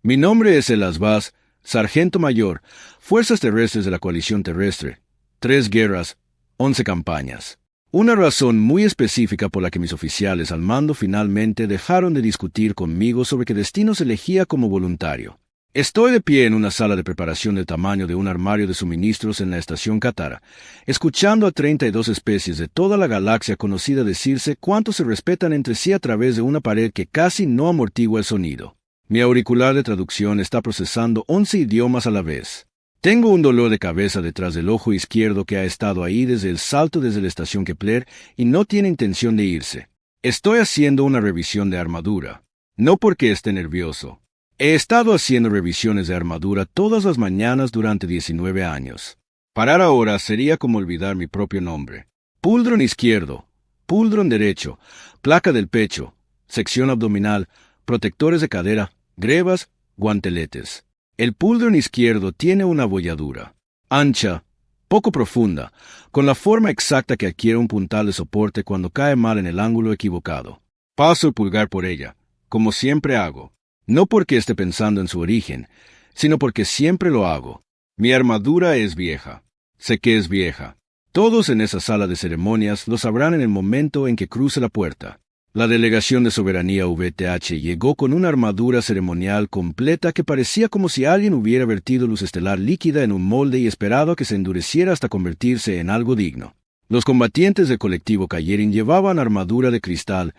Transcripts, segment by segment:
Mi nombre es Elas Vaz, Sargento Mayor, Fuerzas Terrestres de la Coalición Terrestre. 3 guerras, 11 campañas. Una razón muy específica por la que mis oficiales al mando finalmente dejaron de discutir conmigo sobre qué destinos elegía como voluntario. Estoy de pie en una sala de preparación del tamaño de un armario de suministros en la estación Katara, escuchando a 32 especies de toda la galaxia conocida decirse cuánto se respetan entre sí a través de una pared que casi no amortigua el sonido. Mi auricular de traducción está procesando 11 idiomas a la vez. Tengo un dolor de cabeza detrás del ojo izquierdo que ha estado ahí desde el salto desde la estación Kepler y no tiene intención de irse. Estoy haciendo una revisión de armadura. No porque esté nervioso. He estado haciendo revisiones de armadura todas las mañanas durante 19 años. Parar ahora sería como olvidar mi propio nombre. Puldron izquierdo, puldron derecho, placa del pecho, sección abdominal, protectores de cadera, grebas, guanteletes. El puldron izquierdo tiene una abolladura, ancha, poco profunda, con la forma exacta que adquiere un puntal de soporte cuando cae mal en el ángulo equivocado. Paso el pulgar por ella, como siempre hago. No porque esté pensando en su origen, sino porque siempre lo hago. Mi armadura es vieja. Sé que es vieja. Todos en esa sala de ceremonias lo sabrán en el momento en que cruce la puerta. La delegación de soberanía VTH llegó con una armadura ceremonial completa que parecía como si alguien hubiera vertido luz estelar líquida en un molde y esperado a que se endureciera hasta convertirse en algo digno. Los combatientes del colectivo Cayerin llevaban armadura de cristal,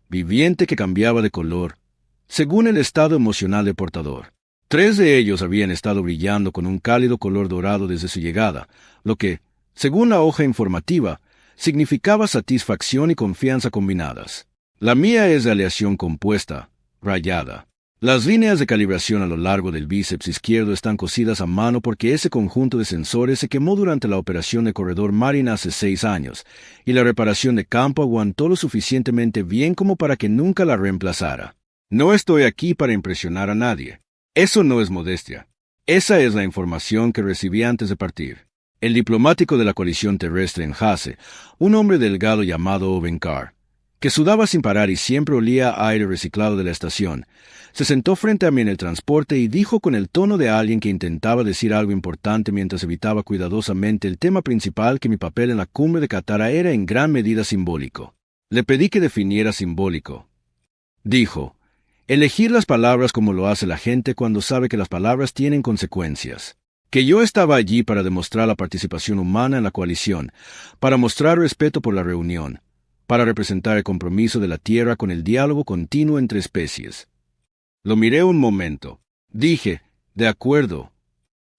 viviente que cambiaba de color, según el estado emocional del portador. 3 de ellos habían estado brillando con un cálido color dorado desde su llegada, lo que, según la hoja informativa, significaba satisfacción y confianza combinadas. La mía es de aleación compuesta, rayada. Las líneas de calibración a lo largo del bíceps izquierdo están cosidas a mano porque ese conjunto de sensores se quemó durante la operación de corredor Marine hace 6 años, y la reparación de campo aguantó lo suficientemente bien como para que nunca la reemplazara. No estoy aquí para impresionar a nadie. Eso no es modestia. Esa es la información que recibí antes de partir. El diplomático de la coalición terrestre en Hase, un hombre delgado llamado Ovenkar, que sudaba sin parar y siempre olía a aire reciclado de la estación, se sentó frente a mí en el transporte y dijo con el tono de alguien que intentaba decir algo importante mientras evitaba cuidadosamente el tema principal que mi papel en la cumbre de Katara era en gran medida simbólico. Le pedí que definiera simbólico. Dijo: elegir las palabras como lo hace la gente cuando sabe que las palabras tienen consecuencias. Que yo estaba allí para demostrar la participación humana en la coalición, para mostrar respeto por la reunión, para representar el compromiso de la Tierra con el diálogo continuo entre especies. Lo miré un momento. Dije: de acuerdo.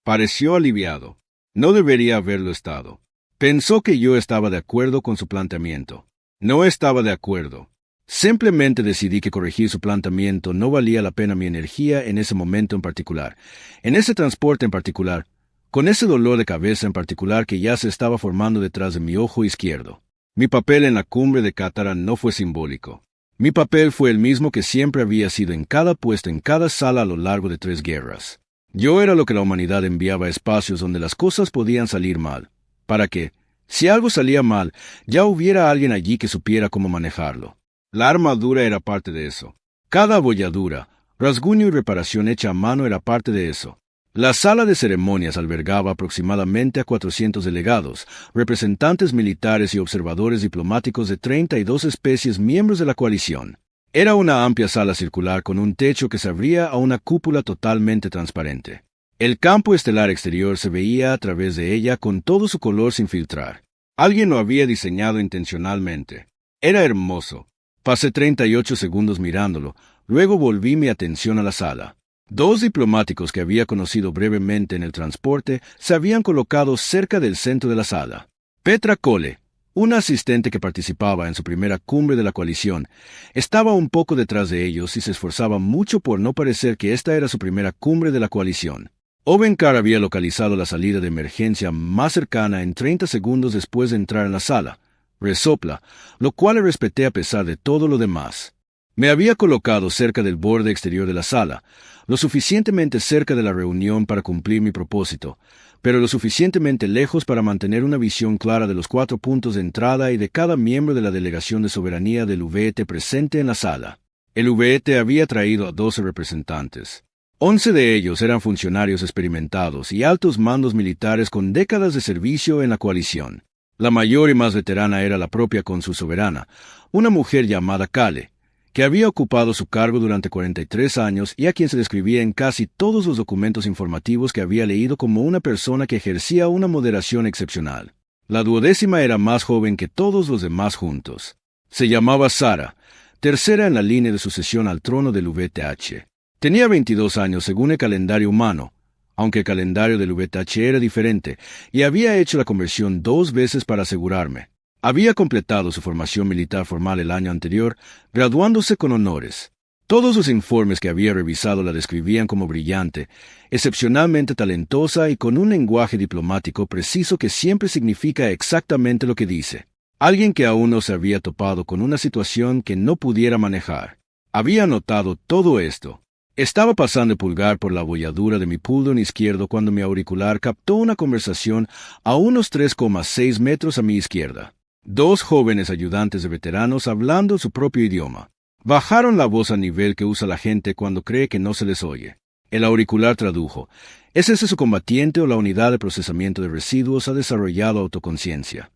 Pareció aliviado. No debería haberlo estado. Pensó que yo estaba de acuerdo con su planteamiento. No estaba de acuerdo. Simplemente decidí que corregir su planteamiento no valía la pena mi energía en ese momento en particular, en ese transporte en particular, con ese dolor de cabeza en particular que ya se estaba formando detrás de mi ojo izquierdo. Mi papel en la cumbre de Katara no fue simbólico. Mi papel fue el mismo que siempre había sido en cada puesto en cada sala a lo largo de 3 guerras. Yo era lo que la humanidad enviaba a espacios donde las cosas podían salir mal, para que, si algo salía mal, ya hubiera alguien allí que supiera cómo manejarlo. La armadura era parte de eso. Cada abolladura, rasguño y reparación hecha a mano era parte de eso. La sala de ceremonias albergaba aproximadamente a 400 delegados, representantes militares y observadores diplomáticos de 32 especies miembros de la coalición. Era una amplia sala circular con un techo que se abría a una cúpula totalmente transparente. El campo estelar exterior se veía a través de ella con todo su color sin filtrar. Alguien lo había diseñado intencionalmente. Era hermoso. Pasé 38 segundos mirándolo, luego volví mi atención a la sala. 2 diplomáticos que había conocido brevemente en el transporte se habían colocado cerca del centro de la sala. Petra Cole, una asistente que participaba en su primera cumbre de la coalición, estaba un poco detrás de ellos y se esforzaba mucho por no parecer que esta era su primera cumbre de la coalición. Ovenkar había localizado la salida de emergencia más cercana en 30 segundos después de entrar en la sala. Resopla, lo cual le respeté a pesar de todo lo demás. Me había colocado cerca del borde exterior de la sala, lo suficientemente cerca de la reunión para cumplir mi propósito, pero lo suficientemente lejos para mantener una visión clara de los 4 puntos de entrada y de cada miembro de la delegación de soberanía del VT presente en la sala. El VT había traído a 12 representantes. 11 de ellos eran funcionarios experimentados y altos mandos militares con décadas de servicio en la coalición. La mayor y más veterana era la propia cónsul soberana, una mujer llamada Kale, que había ocupado su cargo durante 43 años y a quien se describía en casi todos los documentos informativos que había leído como una persona que ejercía una moderación excepcional. La 12ª era más joven que todos los demás juntos. Se llamaba Sara, tercera en la línea de sucesión al trono del VTH. Tenía 22 años según el calendario humano, aunque el calendario del VTH era diferente, y había hecho la conversión 2 veces para asegurarme. Había completado su formación militar formal el año anterior, graduándose con honores. Todos los informes que había revisado la describían como brillante, excepcionalmente talentosa y con un lenguaje diplomático preciso que siempre significa exactamente lo que dice. Alguien que aún no se había topado con una situación que no pudiera manejar. Había notado todo esto. Estaba pasando el pulgar por la abolladura de mi puldón izquierdo cuando mi auricular captó una conversación a unos 3,6 metros a mi izquierda. 2 jóvenes ayudantes de veteranos hablando su propio idioma. Bajaron la voz a nivel que usa la gente cuando cree que no se les oye. El auricular tradujo: ¿es ese su combatiente o la unidad de procesamiento de residuos ha desarrollado autoconciencia?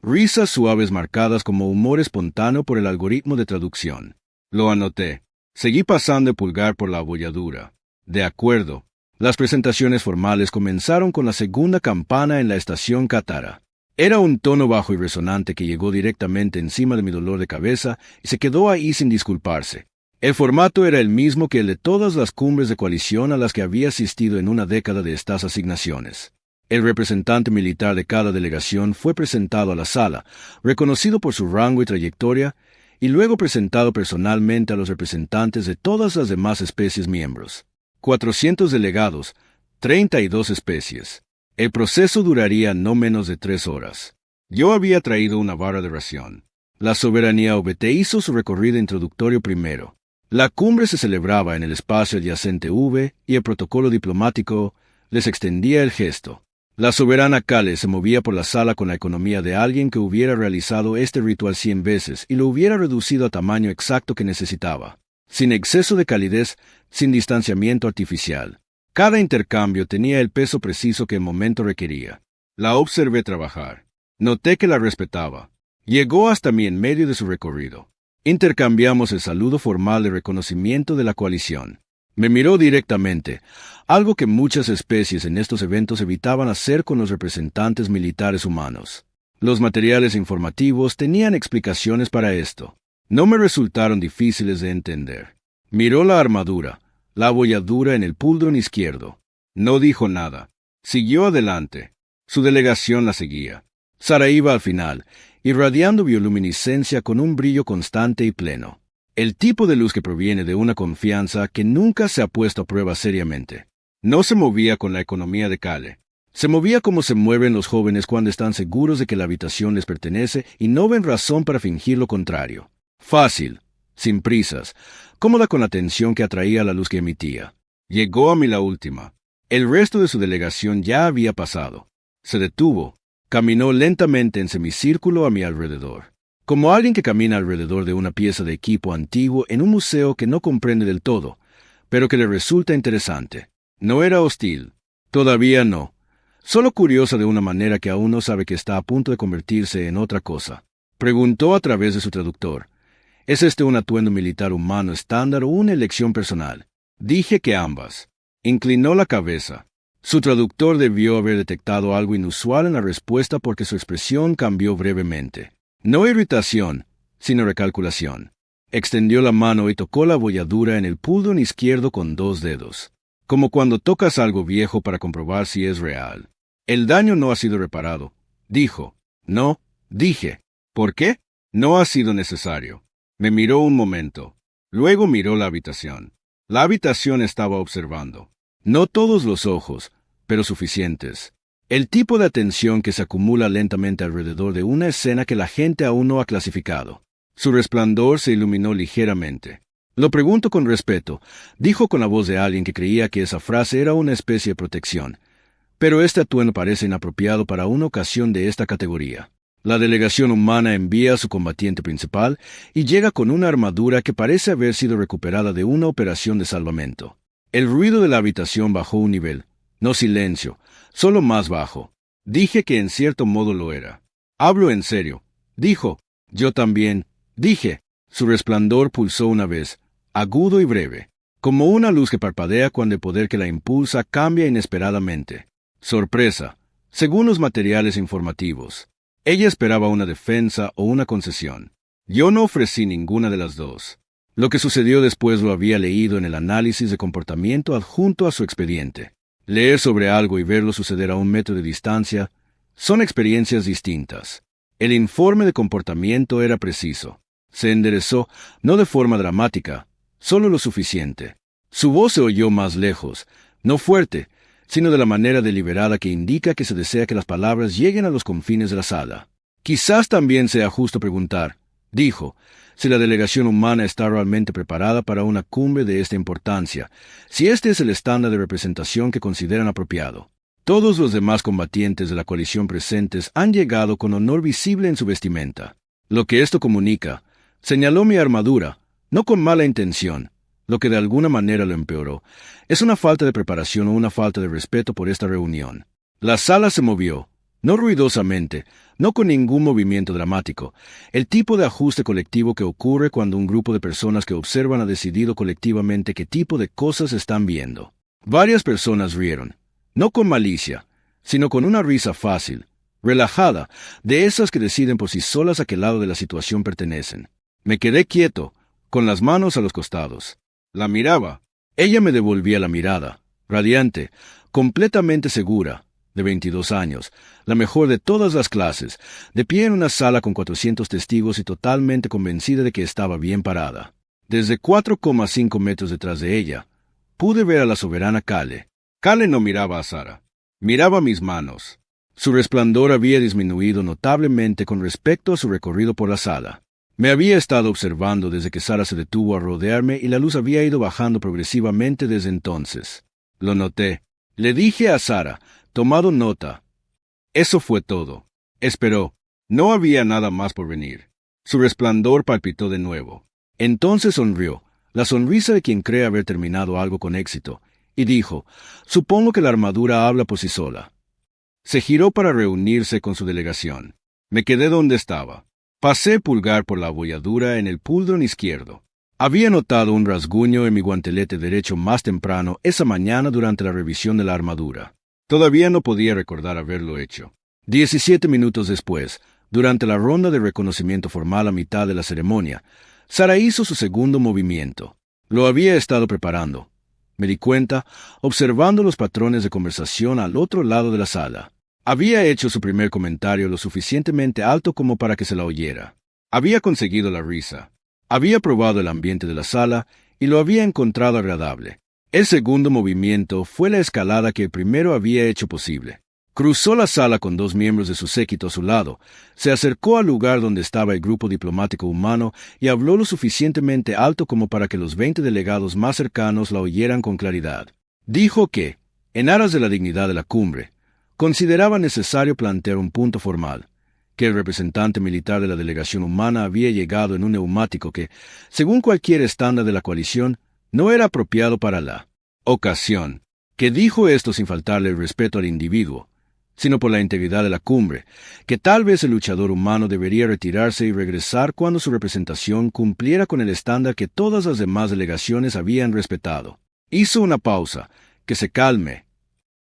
Risas suaves marcadas como humor espontáneo por el algoritmo de traducción. Lo anoté. Seguí pasando el pulgar por la abolladura. De acuerdo. Las presentaciones formales comenzaron con la segunda campana en la estación Katara. Era un tono bajo y resonante que llegó directamente encima de mi dolor de cabeza y se quedó ahí sin disculparse. El formato era el mismo que el de todas las cumbres de coalición a las que había asistido en una década de estas asignaciones. El representante militar de cada delegación fue presentado a la sala, reconocido por su rango y trayectoria, y luego presentado personalmente a los representantes de todas las demás especies miembros. 400 delegados, 32 especies. El proceso duraría no menos de 3 horas. Yo había traído una barra de ración. La soberanía OBT hizo su recorrido introductorio primero. La cumbre se celebraba en el espacio adyacente V y el protocolo diplomático les extendía el gesto. La soberana Kale se movía por la sala con la economía de alguien que hubiera realizado este ritual 100 veces y lo hubiera reducido a tamaño exacto que necesitaba. Sin exceso de calidez, sin distanciamiento artificial. Cada intercambio tenía el peso preciso que el momento requería. La observé trabajar. Noté que la respetaba. Llegó hasta mí en medio de su recorrido. Intercambiamos el saludo formal de reconocimiento de la coalición. Me miró directamente, algo que muchas especies en estos eventos evitaban hacer con los representantes militares humanos. Los materiales informativos tenían explicaciones para esto. No me resultaron difíciles de entender. Miró la armadura, la abolladura en el puldón izquierdo. No dijo nada. Siguió adelante. Su delegación la seguía. Sara iba al final, irradiando bioluminiscencia con un brillo constante y pleno. El tipo de luz que proviene de una confianza que nunca se ha puesto a prueba seriamente. No se movía con la economía de Kale. Se movía como se mueven los jóvenes cuando están seguros de que la habitación les pertenece y no ven razón para fingir lo contrario. Fácil, sin prisas, cómoda con la tensión que atraía la luz que emitía. Llegó a mí la última. El resto de su delegación ya había pasado. Se detuvo. Caminó lentamente en semicírculo a mi alrededor. Como alguien que camina alrededor de una pieza de equipo antiguo en un museo que no comprende del todo, pero que le resulta interesante. No era hostil. Todavía no. Solo curiosa de una manera que aún no sabe que está a punto de convertirse en otra cosa. Preguntó a través de su traductor: ¿es este un atuendo militar humano estándar o una elección personal? Dije que ambas. Inclinó la cabeza. Su traductor debió haber detectado algo inusual en la respuesta porque su expresión cambió brevemente. No irritación, sino recalculación. Extendió la mano y tocó la abolladura en el puldón izquierdo con 2 dedos. Como cuando tocas algo viejo para comprobar si es real. El daño no ha sido reparado. Dijo. No, dije. ¿Por qué? No ha sido necesario. Me miró un momento. Luego miró la habitación. La habitación estaba observando. No todos los ojos, pero suficientes. El tipo de atención que se acumula lentamente alrededor de una escena que la gente aún no ha clasificado. Su resplandor se iluminó ligeramente. Lo pregunto con respeto, dijo con la voz de alguien que creía que esa frase era una especie de protección. Pero este atuendo parece inapropiado para una ocasión de esta categoría. La delegación humana envía a su combatiente principal y llega con una armadura que parece haber sido recuperada de una operación de salvamento. El ruido de la habitación bajó un nivel, no silencio, solo más bajo. Dije que en cierto modo lo era. Hablo en serio. Dijo. Yo también. Dije. Su resplandor pulsó una vez, agudo y breve, como una luz que parpadea cuando el poder que la impulsa cambia inesperadamente. Sorpresa, según los materiales informativos. Ella esperaba una defensa o una concesión. Yo no ofrecí ninguna de las dos. Lo que sucedió después lo había leído en el análisis de comportamiento adjunto a su expediente. Leer sobre algo y verlo suceder a un metro de distancia son experiencias distintas. El informe de comportamiento era preciso. Se enderezó, no de forma dramática, solo lo suficiente. Su voz se oyó más lejos, no fuerte, sino de la manera deliberada que indica que se desea que las palabras lleguen a los confines de la sala. Quizás también sea justo preguntar, dijo, si la delegación humana está realmente preparada para una cumbre de esta importancia, si este es el estándar de representación que consideran apropiado. Todos los demás combatientes de la coalición presentes han llegado con honor visible en su vestimenta. Lo que esto comunica, señaló mi armadura, no con mala intención, lo que de alguna manera lo empeoró, es una falta de preparación o una falta de respeto por esta reunión. La sala se movió, no ruidosamente, no con ningún movimiento dramático, el tipo de ajuste colectivo que ocurre cuando un grupo de personas que observan ha decidido colectivamente qué tipo de cosas están viendo. Varias personas rieron, no con malicia, sino con una risa fácil, relajada, de esas que deciden por sí solas a qué lado de la situación pertenecen. Me quedé quieto, con las manos a los costados. La miraba. Ella me devolvía la mirada, radiante, completamente segura, de 22 años, la mejor de todas las clases, de pie en una sala con 400 testigos y totalmente convencida de que estaba bien parada. Desde 4,5 metros detrás de ella, pude ver a la soberana Kale. Kale no miraba a Sara, miraba mis manos. Su resplandor había disminuido notablemente con respecto a su recorrido por la sala. Me había estado observando desde que Sara se detuvo a rodearme y la luz había ido bajando progresivamente desde entonces. Lo noté. Le dije a Sara, tomado nota. Eso fue todo. Esperó. No había nada más por venir. Su resplandor palpitó de nuevo. Entonces sonrió, la sonrisa de quien cree haber terminado algo con éxito, y dijo, supongo que la armadura habla por sí sola. Se giró para reunirse con su delegación. Me quedé donde estaba. Pasé pulgar por la abolladura en el puldrón izquierdo. Había notado un rasguño en mi guantelete derecho más temprano esa mañana durante la revisión de la armadura. Todavía no podía recordar haberlo hecho. 17 minutos después, durante la ronda de reconocimiento formal a mitad de la ceremonia, Sara hizo su segundo movimiento. Lo había estado preparando. Me di cuenta, observando los patrones de conversación al otro lado de la sala. Había hecho su primer comentario lo suficientemente alto como para que se la oyera. Había conseguido la risa. Había probado el ambiente de la sala y lo había encontrado agradable. El segundo movimiento fue la escalada que el primero había hecho posible. Cruzó la sala con 2 miembros de su séquito a su lado, se acercó al lugar donde estaba el grupo diplomático humano y habló lo suficientemente alto como para que los 20 delegados más cercanos la oyeran con claridad. Dijo que, en aras de la dignidad de la cumbre, consideraba necesario plantear un punto formal, que el representante militar de la delegación humana había llegado en un neumático que, según cualquier estándar de la coalición, no era apropiado para la ocasión, que dijo esto sin faltarle el respeto al individuo, sino por la integridad de la cumbre, que tal vez el luchador humano debería retirarse y regresar cuando su representación cumpliera con el estándar que todas las demás delegaciones habían respetado. Hizo una pausa, que se calme.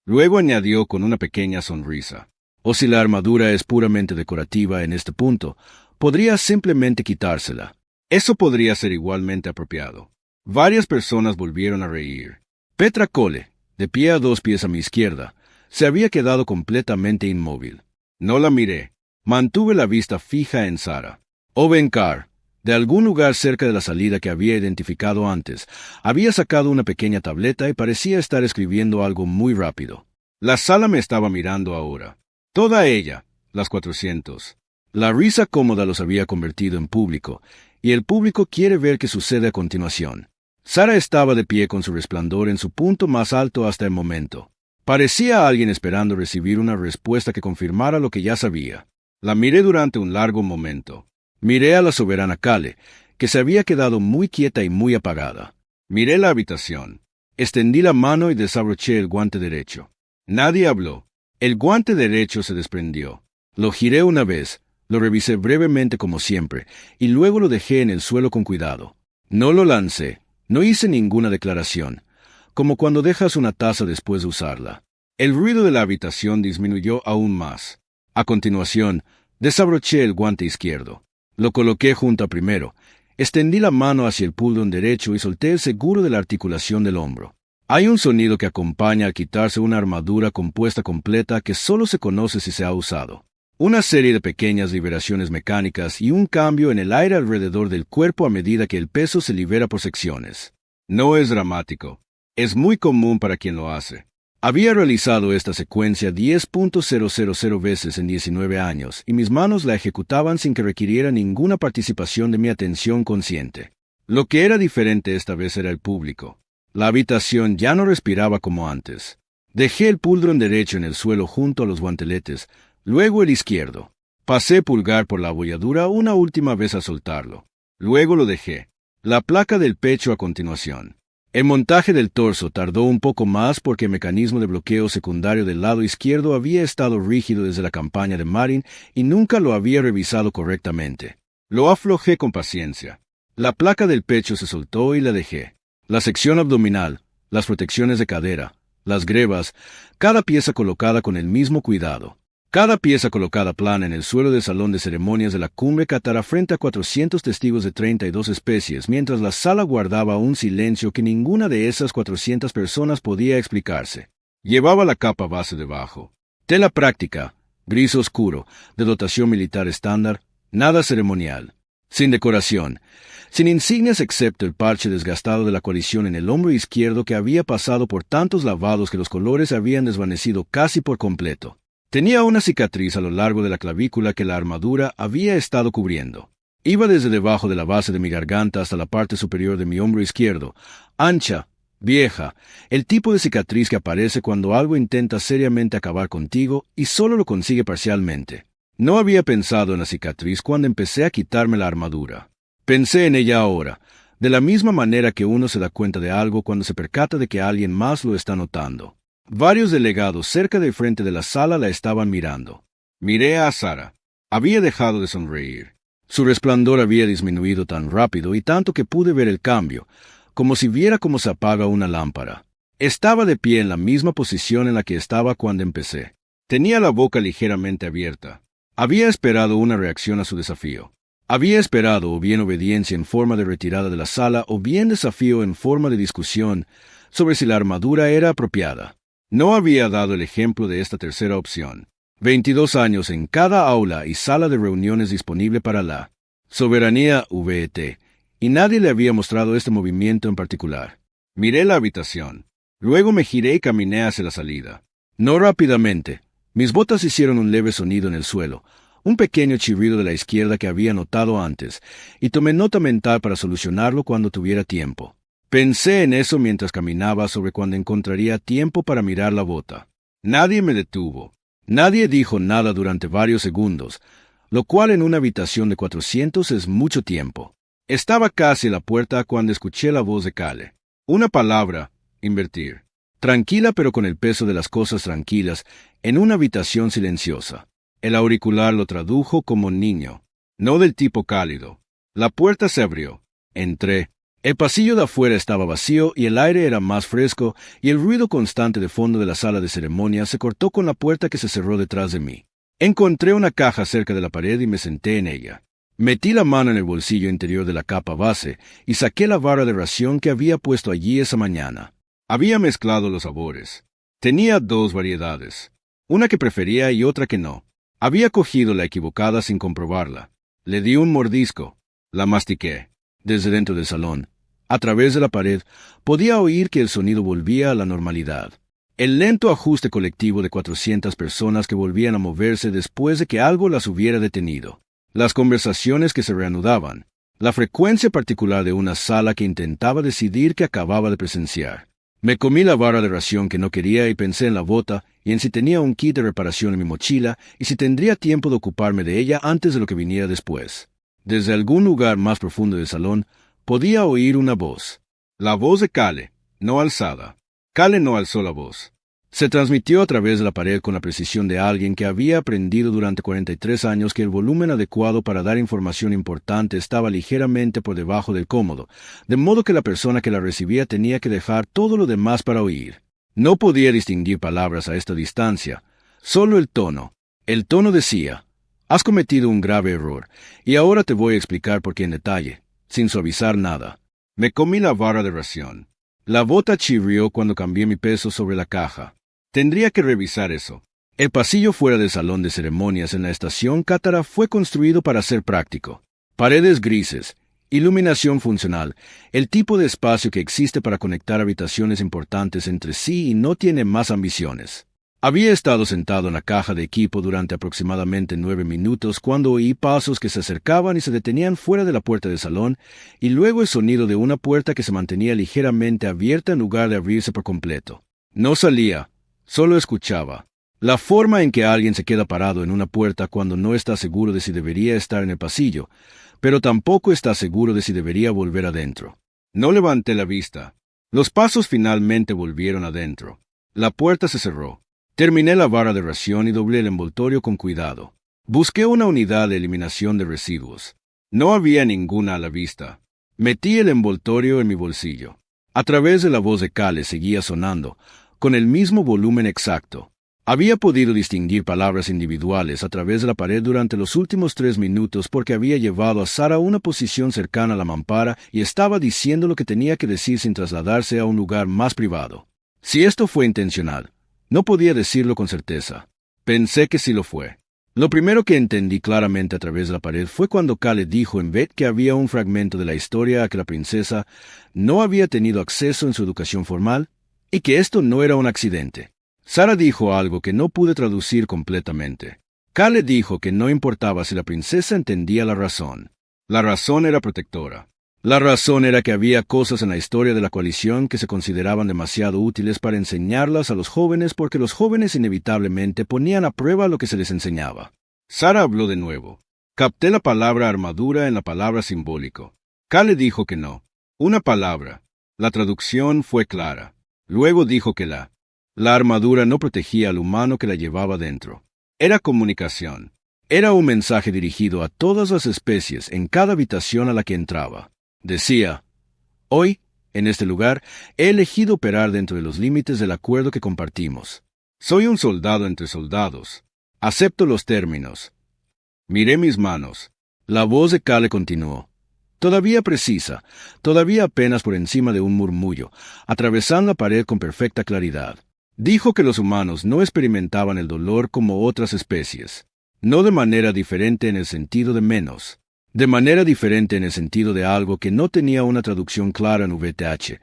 Luego añadió con una pequeña sonrisa, o si la armadura es puramente decorativa en este punto, podría simplemente quitársela. Eso podría ser igualmente apropiado. Varias personas volvieron a reír. Petra Kole, de pie a 2 pies a mi izquierda, se había quedado completamente inmóvil. No la miré. Mantuve la vista fija en Sara. Ovenkar, de algún lugar cerca de la salida que había identificado antes, había sacado una pequeña tableta y parecía estar escribiendo algo muy rápido. La sala me estaba mirando ahora. Toda ella, las 400. La risa cómoda los había convertido en público, y el público quiere ver qué sucede a continuación. Sara estaba de pie con su resplandor en su punto más alto hasta el momento. Parecía alguien esperando recibir una respuesta que confirmara lo que ya sabía. La miré durante un largo momento. Miré a la soberana Kale, que se había quedado muy quieta y muy apagada. Miré la habitación. Extendí la mano y desabroché el guante derecho. Nadie habló. El guante derecho se desprendió. Lo giré una vez, lo revisé brevemente como siempre, y luego lo dejé en el suelo con cuidado. No lo lancé, no hice ninguna declaración, como cuando dejas una taza después de usarla. El ruido de la habitación disminuyó aún más. A continuación, desabroché el guante izquierdo. Lo coloqué junto a primero, extendí la mano hacia el puldrón derecho y solté el seguro de la articulación del hombro. Hay un sonido que acompaña al quitarse una armadura compuesta completa que solo se conoce si se ha usado. Una serie de pequeñas liberaciones mecánicas y un cambio en el aire alrededor del cuerpo a medida que el peso se libera por secciones. No es dramático. Es muy común para quien lo hace. Había realizado esta secuencia 10.000 veces en 19 años y mis manos la ejecutaban sin que requiriera ninguna participación de mi atención consciente. Lo que era diferente esta vez era el público. La habitación ya no respiraba como antes. Dejé el puldrón derecho en el suelo junto a los guanteletes, luego el izquierdo. Pasé pulgar por la abolladura una última vez a soltarlo. Luego lo dejé. La placa del pecho a continuación. El montaje del torso tardó un poco más porque el mecanismo de bloqueo secundario del lado izquierdo había estado rígido desde la campaña de Marin y nunca lo había revisado correctamente. Lo aflojé con paciencia. La placa del pecho se soltó y la dejé. La sección abdominal, las protecciones de cadera, las grebas, cada pieza colocada con el mismo cuidado. Cada pieza colocada plana en el suelo del salón de ceremonias de la cumbre Katara frente a 400 testigos de 32 especies, mientras la sala guardaba un silencio que ninguna de esas 400 personas podía explicarse. Llevaba la capa base debajo. Tela práctica, gris oscuro, de dotación militar estándar, nada ceremonial. Sin decoración, sin insignias excepto el parche desgastado de la coalición en el hombro izquierdo que había pasado por tantos lavados que los colores habían desvanecido casi por completo. Tenía una cicatriz a lo largo de la clavícula que la armadura había estado cubriendo. Iba desde debajo de la base de mi garganta hasta la parte superior de mi hombro izquierdo, ancha, vieja, el tipo de cicatriz que aparece cuando algo intenta seriamente acabar contigo y solo lo consigue parcialmente. No había pensado en la cicatriz cuando empecé a quitarme la armadura. Pensé en ella ahora, de la misma manera que uno se da cuenta de algo cuando se percata de que alguien más lo está notando. Varios delegados cerca del frente de la sala la estaban mirando. Miré a Sara. Había dejado de sonreír. Su resplandor había disminuido tan rápido y tanto que pude ver el cambio, como si viera cómo se apaga una lámpara. Estaba de pie en la misma posición en la que estaba cuando empecé. Tenía la boca ligeramente abierta. Había esperado una reacción a su desafío. Había esperado o bien obediencia en forma de retirada de la sala o bien desafío en forma de discusión sobre si la armadura era apropiada. No había dado el ejemplo de esta tercera opción. 22 años en cada aula y sala de reuniones disponible para la soberanía VET, y nadie le había mostrado este movimiento en particular. Miré la habitación. Luego me giré y caminé hacia la salida. No rápidamente. Mis botas hicieron un leve sonido en el suelo, un pequeño chirrido de la izquierda que había notado antes, y tomé nota mental para solucionarlo cuando tuviera tiempo. Pensé en eso mientras caminaba sobre cuando encontraría tiempo para mirar la bota. Nadie me detuvo. Nadie dijo nada durante varios segundos, lo cual en una habitación de 400 es mucho tiempo. Estaba casi a la puerta cuando escuché la voz de Kale. Una palabra, invertir. Tranquila pero con el peso de las cosas tranquilas, en una habitación silenciosa. El auricular lo tradujo como niño, no del tipo cálido. La puerta se abrió. Entré. El pasillo de afuera estaba vacío y el aire era más fresco y el ruido constante de fondo de la sala de ceremonia se cortó con la puerta que se cerró detrás de mí. Encontré una caja cerca de la pared y me senté en ella. Metí la mano en el bolsillo interior de la capa base y saqué la vara de ración que había puesto allí esa mañana. Había mezclado los sabores. Tenía dos variedades, una que prefería y otra que no. Había cogido la equivocada sin comprobarla. Le di un mordisco. La mastiqué. Desde dentro del salón, a través de la pared, podía oír que el sonido volvía a la normalidad. El lento ajuste colectivo de 400 personas que volvían a moverse después de que algo las hubiera detenido. Las conversaciones que se reanudaban. La frecuencia particular de una sala que intentaba decidir que acababa de presenciar. Me comí la vara de ración que no quería y pensé en la bota y en si tenía un kit de reparación en mi mochila y si tendría tiempo de ocuparme de ella antes de lo que viniera después. Desde algún lugar más profundo del salón, podía oír una voz. La voz de Kale. no alzada. Cale no alzó la voz. Se transmitió a través de la pared con la precisión de alguien que había aprendido durante 43 años que el volumen adecuado para dar información importante estaba ligeramente por debajo del cómodo, de modo que la persona que la recibía tenía que dejar todo lo demás para oír. No podía distinguir palabras a esta distancia, solo el tono. El tono decía: has cometido un grave error, y ahora te voy a explicar por qué en detalle, sin suavizar nada. Me comí la barra de ración. La bota chirrió cuando cambié mi peso sobre la caja. Tendría que revisar eso. El pasillo fuera del salón de ceremonias en la estación Cátara fue construido para ser práctico. Paredes grises, iluminación funcional, el tipo de espacio que existe para conectar habitaciones importantes entre sí y no tiene más ambiciones. Había estado sentado en la caja de equipo durante aproximadamente 9 minutos cuando oí pasos que se acercaban y se detenían fuera de la puerta del salón, y luego el sonido de una puerta que se mantenía ligeramente abierta en lugar de abrirse por completo. No salía. Solo escuchaba. La forma en que alguien se queda parado en una puerta cuando no está seguro de si debería estar en el pasillo, pero tampoco está seguro de si debería volver adentro. No levanté la vista. Los pasos finalmente volvieron adentro. La puerta se cerró. Terminé la barra de ración y doblé el envoltorio con cuidado. Busqué una unidad de eliminación de residuos. No había ninguna a la vista. Metí el envoltorio en mi bolsillo. A través de la voz de Cale seguía sonando, con el mismo volumen exacto. Había podido distinguir palabras individuales a través de la pared durante los últimos 3 minutos porque había llevado a Sara a una posición cercana a la mampara y estaba diciendo lo que tenía que decir sin trasladarse a un lugar más privado. Si esto fue intencional, no podía decirlo con certeza. Pensé que sí lo fue. Lo primero que entendí claramente a través de la pared fue cuando Cale dijo en Beth que había un fragmento de la historia a que la princesa no había tenido acceso en su educación formal, y que esto no era un accidente. Sara dijo algo que no pude traducir completamente. Cale dijo que no importaba si la princesa entendía la razón. La razón era protectora. La razón era que había cosas en la historia de la coalición que se consideraban demasiado útiles para enseñarlas a los jóvenes porque los jóvenes inevitablemente ponían a prueba lo que se les enseñaba. Sara habló de nuevo. Capté la palabra armadura en la palabra simbólico. Cale dijo que no. Una palabra. La traducción fue clara. Luego dijo que la armadura no protegía al humano que la llevaba dentro. Era comunicación. Era un mensaje dirigido a todas las especies en cada habitación a la que entraba. Decía: hoy, en este lugar, he elegido operar dentro de los límites del acuerdo que compartimos. Soy un soldado entre soldados. Acepto los términos. Miré mis manos. La voz de Cale continuó. Todavía precisa, todavía apenas por encima de un murmullo, atravesando la pared con perfecta claridad. Dijo que los humanos no experimentaban el dolor como otras especies, no de manera diferente en el sentido de menos, de manera diferente en el sentido de algo que no tenía una traducción clara en VTH,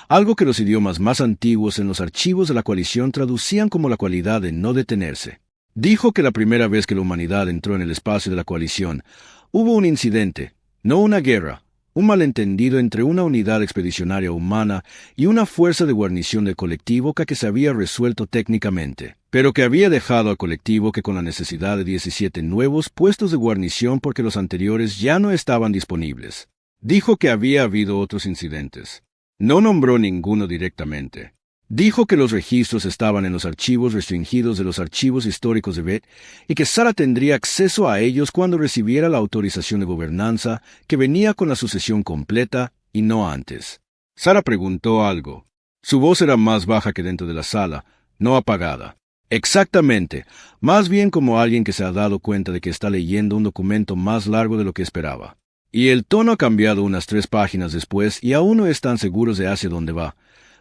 algo que los idiomas más antiguos en los archivos de la coalición traducían como la cualidad de no detenerse. Dijo que la primera vez que la humanidad entró en el espacio de la coalición, hubo un incidente, no una guerra, un malentendido entre una unidad expedicionaria humana y una fuerza de guarnición del colectivo que se había resuelto técnicamente, pero que había dejado al colectivo que con la necesidad de 17 nuevos puestos de guarnición porque los anteriores ya no estaban disponibles. Dijo que había habido otros incidentes. No nombró ninguno directamente. Dijo que los registros estaban en los archivos restringidos de los archivos históricos de Beth y que Sara tendría acceso a ellos cuando recibiera la autorización de gobernanza que venía con la sucesión completa y no antes. Sara preguntó algo. Su voz era más baja que dentro de la sala, no apagada. Exactamente, más bien como alguien que se ha dado cuenta de que está leyendo un documento más largo de lo que esperaba. Y el tono ha cambiado unas 3 páginas después y aún no están seguros de hacia dónde va,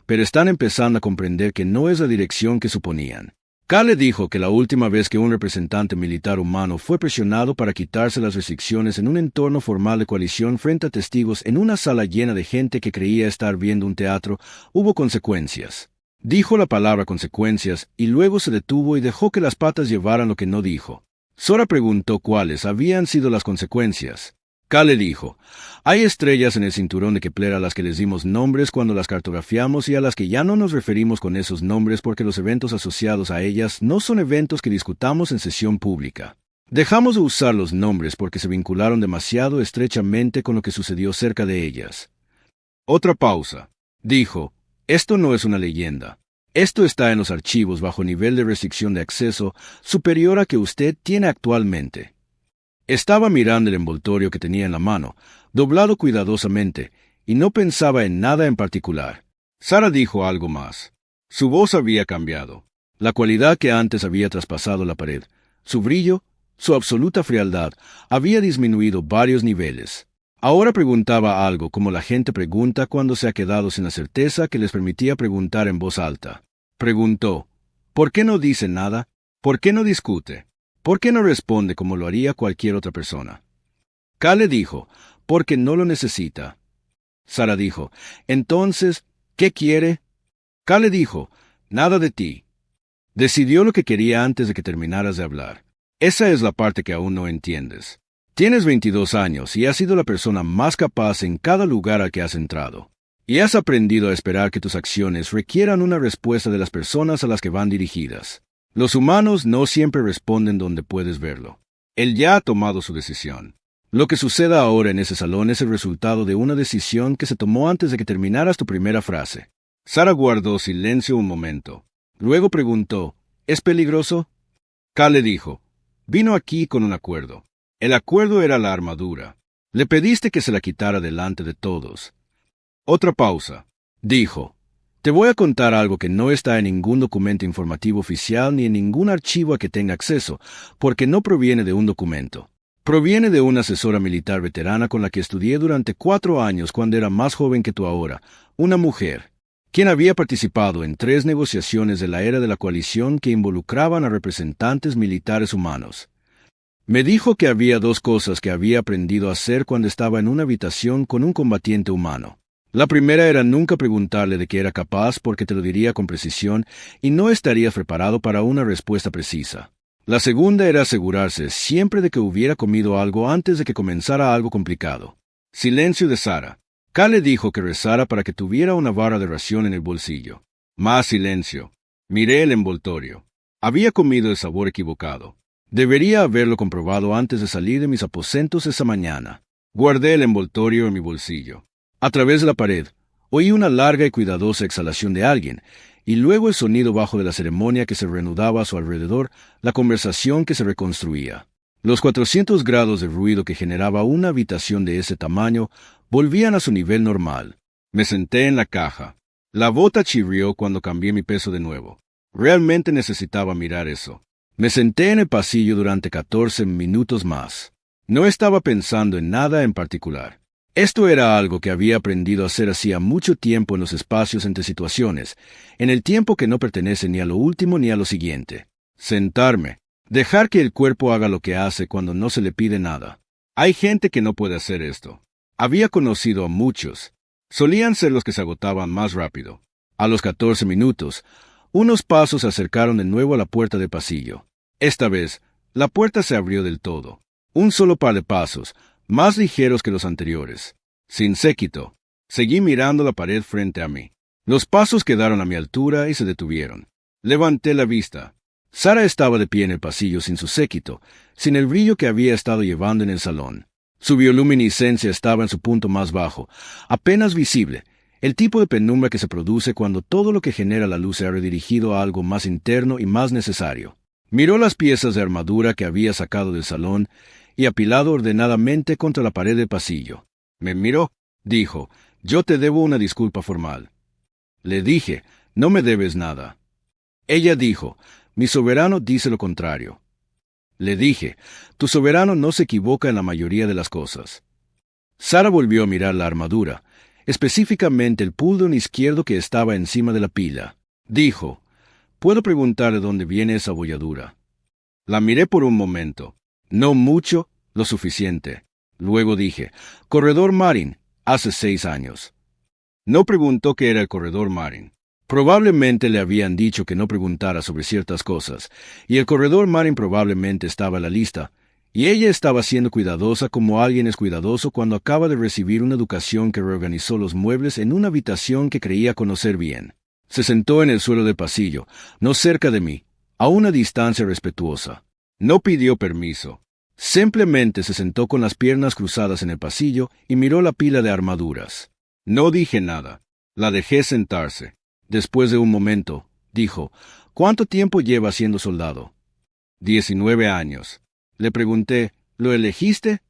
pero están empezando a comprender que no es la dirección que suponían. Cale dijo que la última vez que un representante militar humano fue presionado para quitarse las restricciones en un entorno formal de coalición frente a testigos en una sala llena de gente que creía estar viendo un teatro, hubo consecuencias. Dijo la palabra consecuencias y luego se detuvo y dejó que las patas llevaran lo que no dijo. Sora preguntó cuáles habían sido las consecuencias. Cale dijo: hay estrellas en el cinturón de Kepler a las que les dimos nombres cuando las cartografiamos y a las que ya no nos referimos con esos nombres porque los eventos asociados a ellas no son eventos que discutamos en sesión pública. Dejamos de usar los nombres porque se vincularon demasiado estrechamente con lo que sucedió cerca de ellas. Otra pausa. Dijo: Esto no es una leyenda. Esto está en los archivos bajo nivel de restricción de acceso superior a que usted tiene actualmente. Estaba mirando el envoltorio que tenía en la mano, doblado cuidadosamente, y no pensaba en nada en particular. Sara dijo algo más. Su voz había cambiado. La cualidad que antes había traspasado la pared, su brillo, su absoluta frialdad, había disminuido varios niveles. Ahora preguntaba algo como la gente pregunta cuando se ha quedado sin la certeza que les permitía preguntar en voz alta. Preguntó, ¿por qué no dice nada? ¿Por qué no discute? ¿Por qué no responde como lo haría cualquier otra persona? Kale dijo, porque no lo necesita. Sara dijo, entonces, ¿qué quiere? Kale dijo, nada de ti. Decidió lo que quería antes de que terminaras de hablar. Esa es la parte que aún no entiendes. Tienes 22 años y has sido la persona más capaz en cada lugar al que has entrado. Y has aprendido a esperar que tus acciones requieran una respuesta de las personas a las que van dirigidas. Los humanos no siempre responden donde puedes verlo. Él ya ha tomado su decisión. Lo que suceda ahora en ese salón es el resultado de una decisión que se tomó antes de que terminaras tu primera frase. Sara guardó silencio un momento. Luego preguntó, ¿es peligroso? Kale dijo, vino aquí con un acuerdo. El acuerdo era la armadura. Le pediste que se la quitara delante de todos. Otra pausa. Dijo, te voy a contar algo que no está en ningún documento informativo oficial ni en ningún archivo a que tenga acceso, porque no proviene de un documento. Proviene de una asesora militar veterana con la que estudié durante 4 años cuando era más joven que tú ahora, una mujer, quien había participado en 3 negociaciones de la era de la coalición que involucraban a representantes militares humanos. Me dijo que había 2 cosas que había aprendido a hacer cuando estaba en una habitación con un combatiente humano. La primera era nunca preguntarle de qué era capaz porque te lo diría con precisión y no estarías preparado para una respuesta precisa. La segunda era asegurarse siempre de que hubiera comido algo antes de que comenzara algo complicado. Silencio de Sara. Kale dijo que rezara para que tuviera una barra de ración en el bolsillo. Más silencio. Miré el envoltorio. Había comido el sabor equivocado. Debería haberlo comprobado antes de salir de mis aposentos esa mañana. Guardé el envoltorio en mi bolsillo. A través de la pared, oí una larga y cuidadosa exhalación de alguien, y luego el sonido bajo de la ceremonia que se reanudaba a su alrededor, la conversación que se reconstruía. Los 400 grados de ruido que generaba una habitación de ese tamaño volvían a su nivel normal. Me senté en la caja. La bota chirrió cuando cambié mi peso de nuevo. Realmente necesitaba mirar eso. Me senté en el pasillo durante 14 minutos más. No estaba pensando en nada en particular. Esto era algo que había aprendido a hacer hacía mucho tiempo en los espacios entre situaciones, en el tiempo que no pertenece ni a lo último ni a lo siguiente. Sentarme. Dejar que el cuerpo haga lo que hace cuando no se le pide nada. Hay gente que no puede hacer esto. Había conocido a muchos. Solían ser los que se agotaban más rápido. A los 14 minutos, unos pasos se acercaron de nuevo a la puerta del pasillo. Esta vez, la puerta se abrió del todo. Un solo par de pasos, más ligeros que los anteriores. Sin séquito. Seguí mirando la pared frente a mí. Los pasos quedaron a mi altura y se detuvieron. Levanté la vista. Sara estaba de pie en el pasillo sin su séquito, sin el brillo que había estado llevando en el salón. Su bioluminiscencia estaba en su punto más bajo, apenas visible, el tipo de penumbra que se produce cuando todo lo que genera la luz se ha redirigido a algo más interno y más necesario. Miró las piezas de armadura que había sacado del salón y apilado ordenadamente contra la pared del pasillo. Me miró, dijo, yo te debo una disculpa formal. Le dije, no me debes nada. Ella dijo, mi soberano dice lo contrario. Le dije, tu soberano no se equivoca en la mayoría de las cosas. Sara volvió a mirar la armadura, específicamente el puldón izquierdo que estaba encima de la pila. Dijo, ¿puedo preguntar de dónde viene esa abolladura? La miré por un momento. No mucho, lo suficiente. Luego dije, Corredor Marin, hace 6 años. No preguntó qué era el Corredor Marin. Probablemente le habían dicho que no preguntara sobre ciertas cosas, y el Corredor Marin probablemente estaba en la lista, y ella estaba siendo cuidadosa como alguien es cuidadoso cuando acaba de recibir una educación que reorganizó los muebles en una habitación que creía conocer bien. Se sentó en el suelo del pasillo, no cerca de mí, a una distancia respetuosa. No pidió permiso. Simplemente se sentó con las piernas cruzadas en el pasillo y miró la pila de armaduras. No dije nada. La dejé sentarse. Después de un momento, dijo, ¿cuánto tiempo llevas siendo soldado? 19 años. Le pregunté, ¿lo elegiste?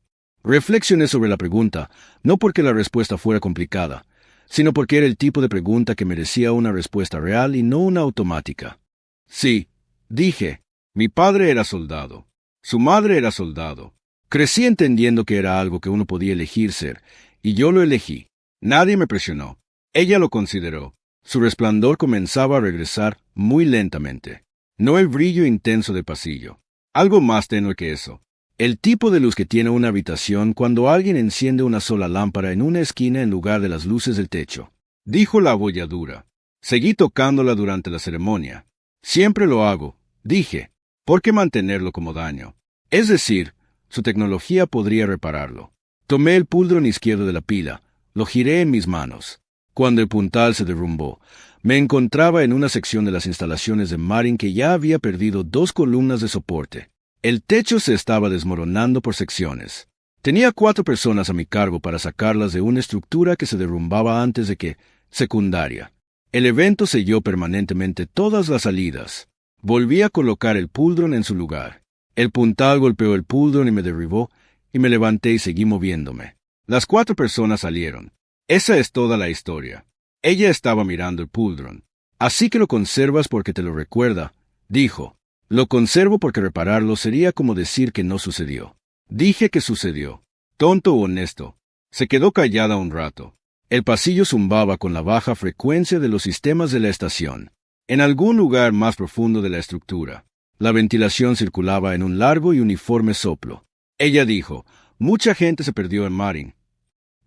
Reflexioné sobre la pregunta, no porque la respuesta fuera complicada, sino porque era el tipo de pregunta que merecía una respuesta real y no una automática. Sí, dije, mi padre era soldado. Su madre era soldado. Crecí entendiendo que era algo que uno podía elegir ser, y yo lo elegí. Nadie me presionó. Ella lo consideró. Su resplandor comenzaba a regresar muy lentamente. No el brillo intenso de pasillo. Algo más tenue que eso. El tipo de luz que tiene una habitación cuando alguien enciende una sola lámpara en una esquina en lugar de las luces del techo. Dijo la abolladura. Seguí tocándola durante la ceremonia. Siempre lo hago, dije. ¿Por qué mantenerlo como daño? Es decir, su tecnología podría repararlo. Tomé el puldrón izquierdo de la pila, lo giré en mis manos. Cuando el puntal se derrumbó, me encontraba en una sección de las instalaciones de Marin que ya había perdido 2 columnas de soporte. El techo se estaba desmoronando por secciones. Tenía 4 personas a mi cargo para sacarlas de una estructura que se derrumbaba antes de que, secundaria. El evento selló permanentemente todas las salidas. Volví a colocar el puldrón en su lugar. El puntal golpeó el puldrón y me derribó, y me levanté y seguí moviéndome. Las 4 personas salieron. Esa es toda la historia. Ella estaba mirando el puldrón. Así que lo conservas porque te lo recuerda, dijo. Lo conservo porque repararlo sería como decir que no sucedió. Dije que sucedió. Tonto o honesto. Se quedó callada un rato. El pasillo zumbaba con la baja frecuencia de los sistemas de la estación. En algún lugar más profundo de la estructura, la ventilación circulaba en un largo y uniforme soplo. Ella dijo, mucha gente se perdió en Marin.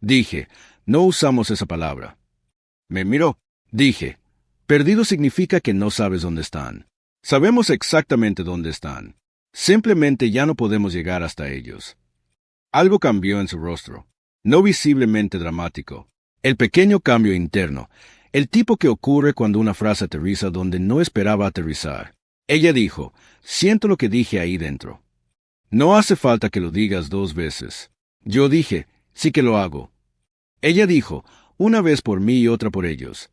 Dije, no usamos esa palabra. Me miró. Dije, perdido significa que no sabes dónde están. Sabemos exactamente dónde están. Simplemente ya no podemos llegar hasta ellos. Algo cambió en su rostro, no visiblemente dramático. El pequeño cambio interno, el tipo que ocurre cuando una frase aterriza donde no esperaba aterrizar. Ella dijo, siento lo que dije ahí dentro. No hace falta que lo digas 2 veces. Yo dije, sí que lo hago. Ella dijo, una vez por mí y otra por ellos.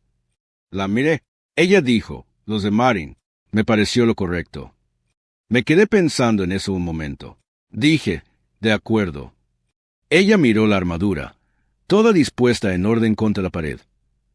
La miré. Ella dijo, los de Marin. Me pareció lo correcto. Me quedé pensando en eso un momento. Dije, de acuerdo. Ella miró la armadura, toda dispuesta en orden contra la pared.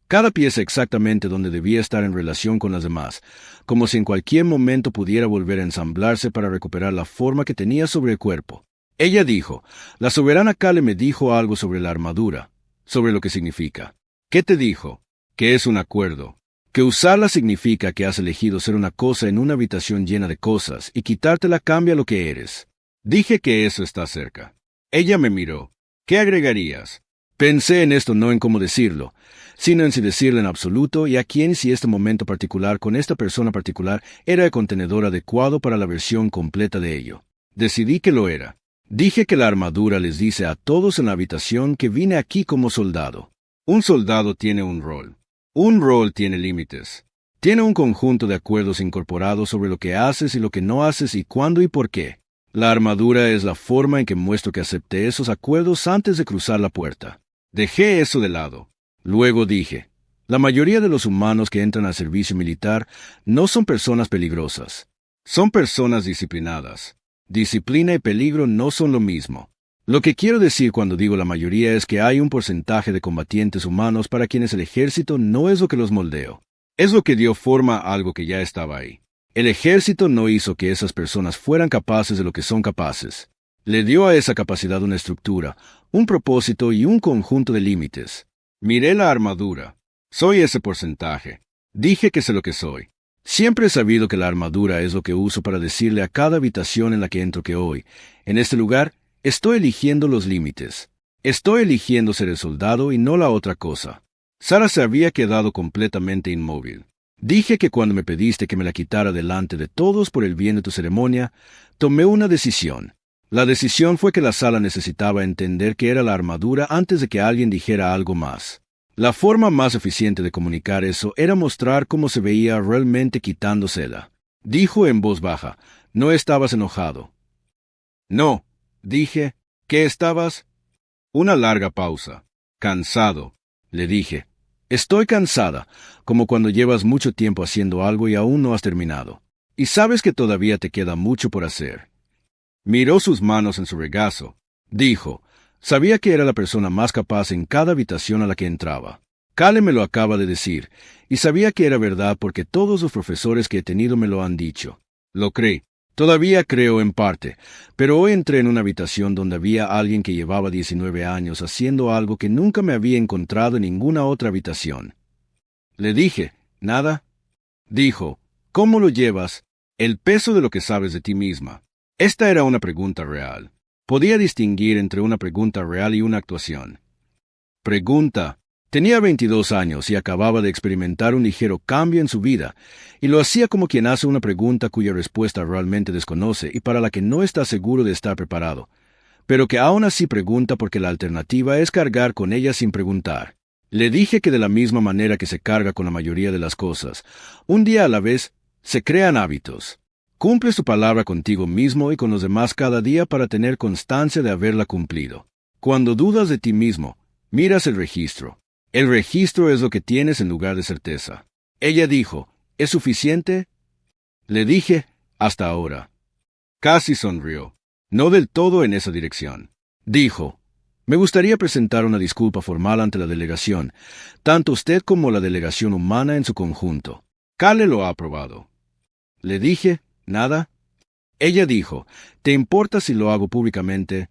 Cada pieza exactamente donde debía estar en relación con las demás, como si en cualquier momento pudiera volver a ensamblarse para recuperar la forma que tenía sobre el cuerpo. Ella dijo, la soberana Kale me dijo algo sobre la armadura, sobre lo que significa. ¿Qué te dijo? Que es un acuerdo. Que usarla significa que has elegido ser una cosa en una habitación llena de cosas y quitártela cambia lo que eres. Dije que eso está cerca. Ella me miró. ¿Qué agregarías? Pensé en esto no en cómo decirlo, sino en si decirlo en absoluto y a quién si este momento particular con esta persona particular era el contenedor adecuado para la versión completa de ello. Decidí que lo era. Dije que la armadura les dice a todos en la habitación que vine aquí como soldado. Un soldado tiene un rol. Un rol tiene límites. Tiene un conjunto de acuerdos incorporados sobre lo que haces y lo que no haces y cuándo y por qué. La armadura es la forma en que muestro que acepté esos acuerdos antes de cruzar la puerta. Dejé eso de lado. Luego dije, la mayoría de los humanos que entran al servicio militar no son personas peligrosas. Son personas disciplinadas. Disciplina y peligro no son lo mismo. Lo que quiero decir cuando digo la mayoría es que hay un porcentaje de combatientes humanos para quienes el ejército no es lo que los moldeó. Es lo que dio forma a algo que ya estaba ahí. El ejército no hizo que esas personas fueran capaces de lo que son capaces. Le dio a esa capacidad una estructura, un propósito y un conjunto de límites. Miré la armadura. Soy ese porcentaje. Dije que sé lo que soy. Siempre he sabido que la armadura es lo que uso para decirle a cada habitación en la que entro que hoy, en este lugar, estoy eligiendo los límites. Estoy eligiendo ser el soldado y no la otra cosa. Sara se había quedado completamente inmóvil. Dije que cuando me pediste que me la quitara delante de todos por el bien de tu ceremonia, tomé una decisión. La decisión fue que la sala necesitaba entender que era la armadura antes de que alguien dijera algo más. La forma más eficiente de comunicar eso era mostrar cómo se veía realmente quitándosela. Dijo en voz baja, no estabas enojado. No, dije, ¿qué estabas? Una larga pausa. Cansado, le dije. Estoy cansada, como cuando llevas mucho tiempo haciendo algo y aún no has terminado. Y sabes que todavía te queda mucho por hacer. Miró sus manos en su regazo. Dijo, sabía que era la persona más capaz en cada habitación a la que entraba. Cale me lo acaba de decir, y sabía que era verdad porque todos los profesores que he tenido me lo han dicho. Lo creí. Todavía creo en parte, pero hoy entré en una habitación donde había alguien que llevaba 19 años haciendo algo que nunca me había encontrado en ninguna otra habitación. Le dije, ¿nada? Dijo, ¿cómo lo llevas? El peso de lo que sabes de ti misma. Esta era una pregunta real. Podía distinguir entre una pregunta real y una actuación. Pregunta. Tenía 22 años y acababa de experimentar un ligero cambio en su vida, y lo hacía como quien hace una pregunta cuya respuesta realmente desconoce y para la que no está seguro de estar preparado, pero que aún así pregunta porque la alternativa es cargar con ella sin preguntar. Le dije que de la misma manera que se carga con la mayoría de las cosas, un día a la vez, se crean hábitos. Cumples tu palabra contigo mismo y con los demás cada día para tener constancia de haberla cumplido. Cuando dudas de ti mismo, miras el registro. El registro es lo que tienes en lugar de certeza. Ella dijo, ¿es suficiente? Le dije, hasta ahora. Casi sonrió. No del todo en esa dirección. Dijo, me gustaría presentar una disculpa formal ante la delegación, tanto usted como la delegación humana en su conjunto. Cale lo ha aprobado. Le dije, ¿nada? Ella dijo, ¿te importa si lo hago públicamente?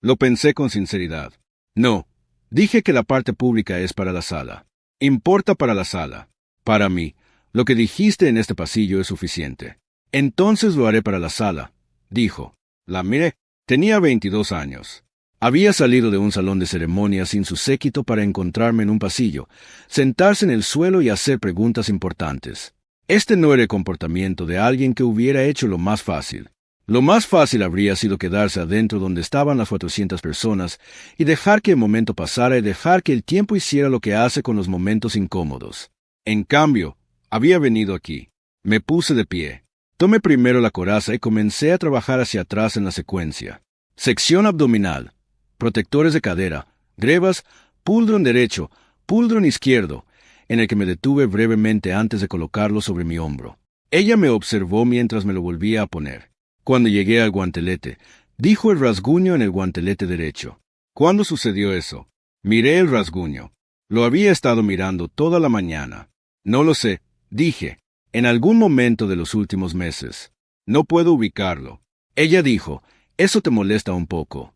Lo pensé con sinceridad. No. Dije que la parte pública es para la sala. Importa para la sala. Para mí, lo que dijiste en este pasillo es suficiente. Entonces lo haré para la sala, dijo. La miré. Tenía 22 años. Había salido de un salón de ceremonias sin su séquito para encontrarme en un pasillo, sentarse en el suelo y hacer preguntas importantes. Este no era el comportamiento de alguien que hubiera hecho lo más fácil. Lo más fácil habría sido quedarse adentro donde estaban las 400 personas y dejar que el momento pasara y dejar que el tiempo hiciera lo que hace con los momentos incómodos. En cambio, había venido aquí. Me puse de pie. Tomé primero la coraza y comencé a trabajar hacia atrás en la secuencia. Sección abdominal, protectores de cadera, grebas, puldron derecho, puldron izquierdo, en el que me detuve brevemente antes de colocarlo sobre mi hombro. Ella me observó mientras me lo volvía a poner. Cuando llegué al guantelete, dijo el rasguño en el guantelete derecho. ¿Cuándo sucedió eso? Miré el rasguño. Lo había estado mirando toda la mañana. No lo sé, dije. En algún momento de los últimos meses. No puedo ubicarlo. Ella dijo, eso te molesta un poco.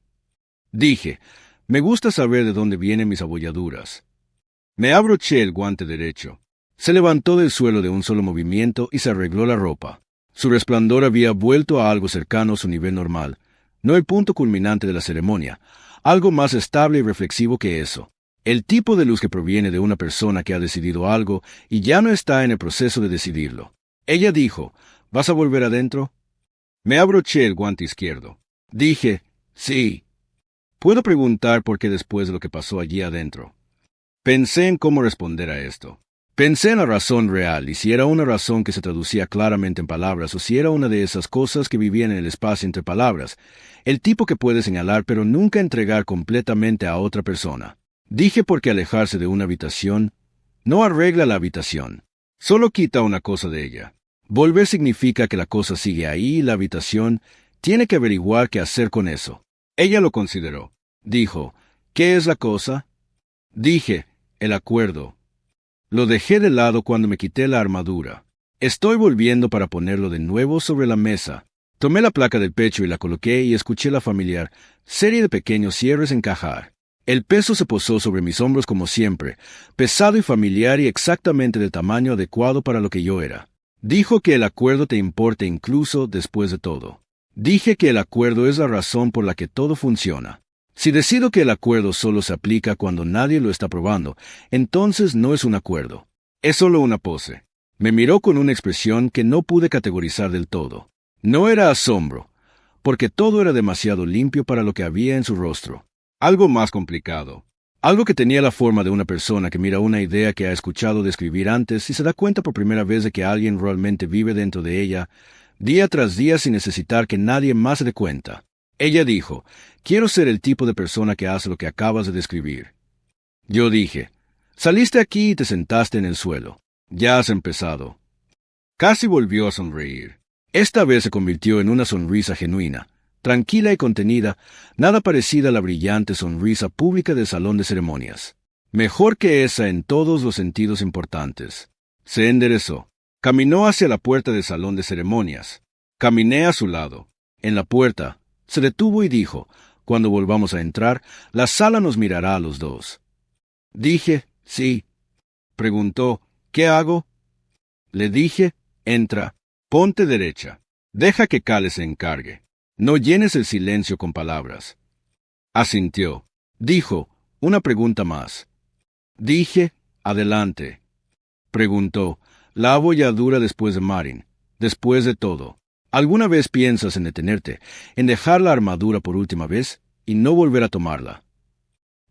Dije, me gusta saber de dónde vienen mis abolladuras. Me abroché el guante derecho. Se levantó del suelo de un solo movimiento y se arregló la ropa. Su resplandor había vuelto a algo cercano a su nivel normal, no el punto culminante de la ceremonia, algo más estable y reflexivo que eso. El tipo de luz que proviene de una persona que ha decidido algo y ya no está en el proceso de decidirlo. Ella dijo, ¿vas a volver adentro? Me abroché el guante izquierdo. Dije, sí. Puedo preguntar por qué después de lo que pasó allí adentro. Pensé en cómo responder a esto. Pensé en la razón real y si era una razón que se traducía claramente en palabras o si era una de esas cosas que vivían en el espacio entre palabras, el tipo que puede señalar pero nunca entregar completamente a otra persona. Dije porque alejarse de una habitación no arregla la habitación, solo quita una cosa de ella. Volver significa que la cosa sigue ahí y la habitación tiene que averiguar qué hacer con eso. Ella lo consideró. Dijo, ¿qué es la cosa? Dije, el acuerdo. Lo dejé de lado cuando me quité la armadura. Estoy volviendo para ponerlo de nuevo sobre la mesa. Tomé la placa del pecho y la coloqué y escuché la familiar serie de pequeños cierres encajar. El peso se posó sobre mis hombros como siempre, pesado y familiar y exactamente del tamaño adecuado para lo que yo era. Dijo que el acuerdo te importa incluso después de todo. Dije que el acuerdo es la razón por la que todo funciona. Si decido que el acuerdo solo se aplica cuando nadie lo está probando, entonces no es un acuerdo. Es solo una pose. Me miró con una expresión que no pude categorizar del todo. No era asombro, porque todo era demasiado limpio para lo que había en su rostro. Algo más complicado. Algo que tenía la forma de una persona que mira una idea que ha escuchado describir antes y se da cuenta por primera vez de que alguien realmente vive dentro de ella, día tras día sin necesitar que nadie más se dé cuenta. Ella dijo, quiero ser el tipo de persona que hace lo que acabas de describir. Yo dije, Saliste aquí y te sentaste en el suelo. Ya has empezado. Casi volvió a sonreír. Esta vez se convirtió en una sonrisa genuina, tranquila y contenida, nada parecida a la brillante sonrisa pública del salón de ceremonias. Mejor que esa en todos los sentidos importantes. Se enderezó. Caminó hacia la puerta del salón de ceremonias. Caminé a su lado. En la puerta, se detuvo y dijo, cuando volvamos a entrar, la sala nos mirará a los dos. Dije, sí. Preguntó, ¿qué hago? Le dije, entra, ponte derecha. Deja que Cale se encargue. No llenes el silencio con palabras. Asintió. Dijo, una pregunta más. Dije, adelante. Preguntó, la abolladura después de Marin, después de todo. ¿Alguna vez piensas en detenerte, en dejar la armadura por última vez y no volver a tomarla?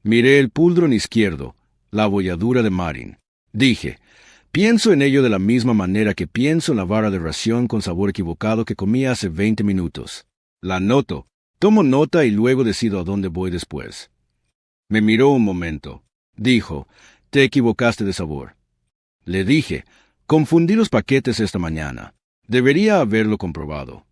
Miré el puldrón izquierdo, la abolladura de Marin. Dije, pienso en ello de la misma manera que pienso en la vara de ración con sabor equivocado que comí hace 20 minutos. La anoto, tomo nota y luego decido a dónde voy después. Me miró un momento. Dijo, te equivocaste de sabor. Le dije, confundí los paquetes esta mañana. Debería haberlo comprobado.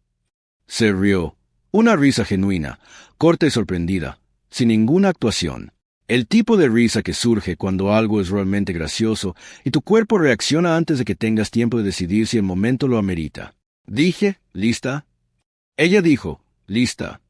Se rió, una risa genuina, corta y sorprendida, sin ninguna actuación. El tipo de risa que surge cuando algo es realmente gracioso y tu cuerpo reacciona antes de que tengas tiempo de decidir si el momento lo amerita. Dije, ¿lista? Ella dijo, lista.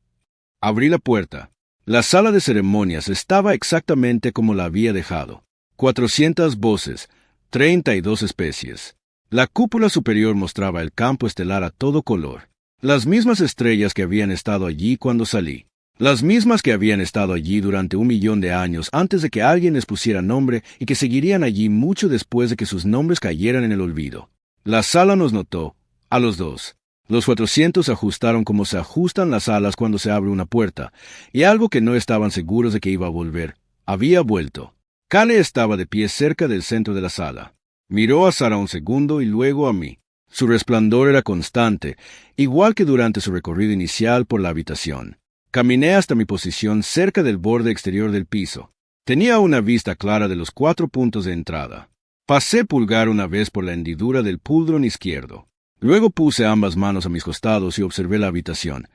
Abrí la puerta. La sala de ceremonias estaba exactamente como la había dejado. 400 voces, 32 especies. La cúpula superior mostraba el campo estelar a todo color. Las mismas estrellas que habían estado allí cuando salí. Las mismas que habían estado allí durante 1.000.000 de años antes de que alguien les pusiera nombre y que seguirían allí mucho después de que sus nombres cayeran en el olvido. La sala nos notó, a los dos. Los 400 se ajustaron como se ajustan las alas cuando se abre una puerta, y algo que no estaban seguros de que iba a volver, había vuelto. Cale estaba de pie cerca del centro de la sala. Miró a Sara un segundo y luego a mí. Su resplandor era constante, igual que durante su recorrido inicial por la habitación. Caminé hasta mi posición cerca del borde exterior del piso. Tenía una vista clara de los 4 puntos de entrada. Pasé pulgar una vez por la hendidura del puldrón izquierdo. Luego puse ambas manos a mis costados y observé la habitación.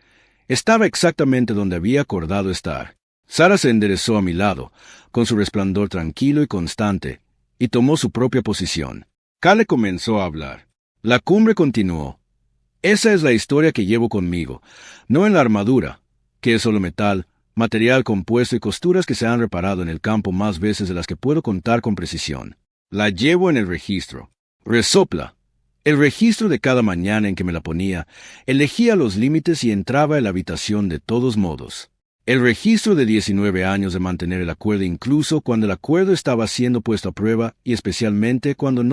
Estaba exactamente donde había acordado estar. Sara se enderezó a mi lado, con su resplandor tranquilo y constante, y tomó su propia posición. Cale comenzó a hablar. La cumbre continuó. Esa es la historia que llevo conmigo, no en la armadura, que es solo metal, material compuesto y costuras que se han reparado en el campo más veces de las que puedo contar con precisión. La llevo en el registro. Resopla. El registro de cada mañana en que me la ponía, elegía los límites y entraba en la habitación de todos modos. El registro de 19 años de mantener el acuerdo incluso cuando el acuerdo estaba siendo puesto a prueba y especialmente cuando no